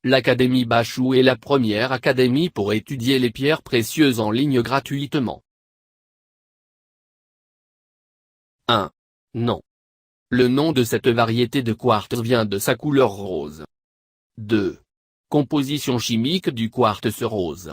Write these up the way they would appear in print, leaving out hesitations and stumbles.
L'Académie Bachou est la première académie pour étudier les pierres précieuses en ligne gratuitement. 1. Non. Le nom de cette variété de quartz vient de sa couleur rose. 2. Composition chimique du quartz rose.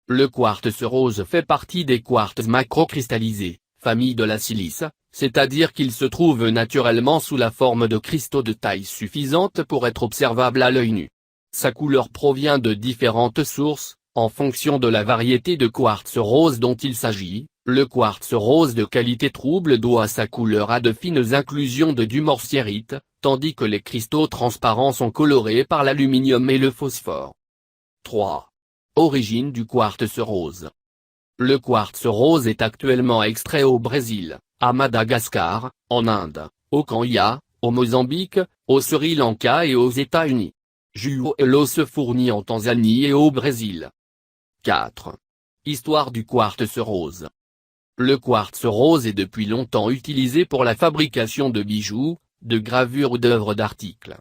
Le quartz rose fait partie des quartz macrocristallisés, famille de la silice, c'est-à-dire qu'il se trouve naturellement sous la forme de cristaux de taille suffisante pour être observable à l'œil nu. Sa couleur provient de différentes sources, en fonction de la variété de quartz rose dont il s'agit. Le quartz rose de qualité trouble doit sa couleur à de fines inclusions de dumortierite, tandis que les cristaux transparents sont colorés par l'aluminium et le phosphore. 3. Origine du quartz rose. Le quartz rose est actuellement extrait au Brésil, à Madagascar, en Inde, au Kenya, au Mozambique, au Sri Lanka et aux États-Unis. L'eau se fournit en Tanzanie et au Brésil. 4. Histoire du quartz rose. Le quartz rose est depuis longtemps utilisé pour la fabrication de bijoux, de gravures ou d'œuvres d'articles.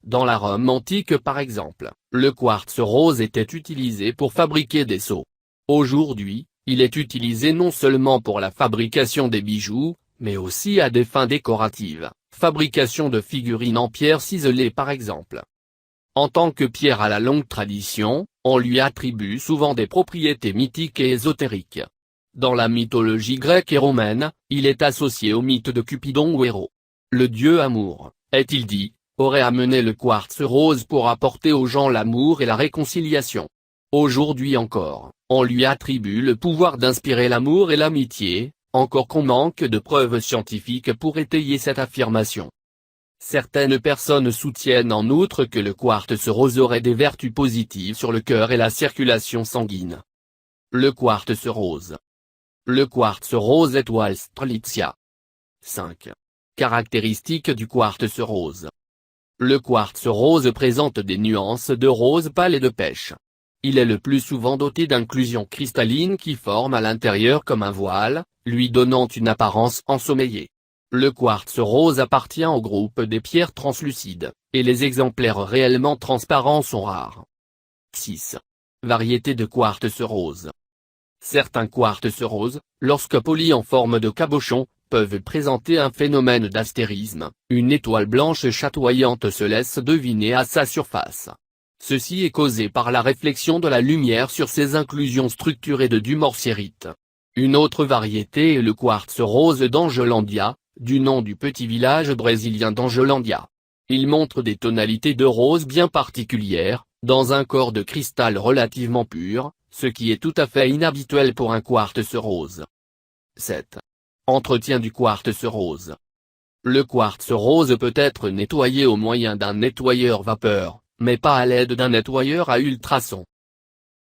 Dans la Rome antique par exemple, le quartz rose était utilisé pour fabriquer des sceaux. Aujourd'hui, il est utilisé non seulement pour la fabrication des bijoux, mais aussi à des fins décoratives, fabrication de figurines en pierre ciselée par exemple. En tant que pierre à la longue tradition, on lui attribue souvent des propriétés mythiques et ésotériques. Dans la mythologie grecque et romaine, il est associé au mythe de Cupidon ou Héros. Le dieu amour, est-il dit, aurait amené le quartz rose pour apporter aux gens l'amour et la réconciliation. Aujourd'hui encore, on lui attribue le pouvoir d'inspirer l'amour et l'amitié, encore qu'on manque de preuves scientifiques pour étayer cette affirmation. Certaines personnes soutiennent en outre que le quartz rose aurait des vertus positives sur le cœur et la circulation sanguine. Le quartz rose. Le quartz rose étoile Strelitzia. 5. Caractéristiques du quartz rose. Le quartz rose présente des nuances de rose pâle et de pêche. Il est le plus souvent doté d'inclusions cristallines qui forment à l'intérieur comme un voile, lui donnant une apparence ensommeillée. Le quartz rose appartient au groupe des pierres translucides, et les exemplaires réellement transparents sont rares. 6. Variété de quartz rose. Certains quartz roses, lorsque polis en forme de cabochon, peuvent présenter un phénomène d'astérisme, une étoile blanche chatoyante se laisse deviner à sa surface. Ceci est causé par la réflexion de la lumière sur ces inclusions structurées de dumortierite. Une autre variété est le quartz rose d'Angelandia, du nom du petit village brésilien d'Angelandia. Il montre des tonalités de rose bien particulières, dans un corps de cristal relativement pur, ce qui est tout à fait inhabituel pour un quartz rose. 7. Entretien du quartz rose. Le quartz rose peut être nettoyé au moyen d'un nettoyeur vapeur, mais pas à l'aide d'un nettoyeur à ultrasons.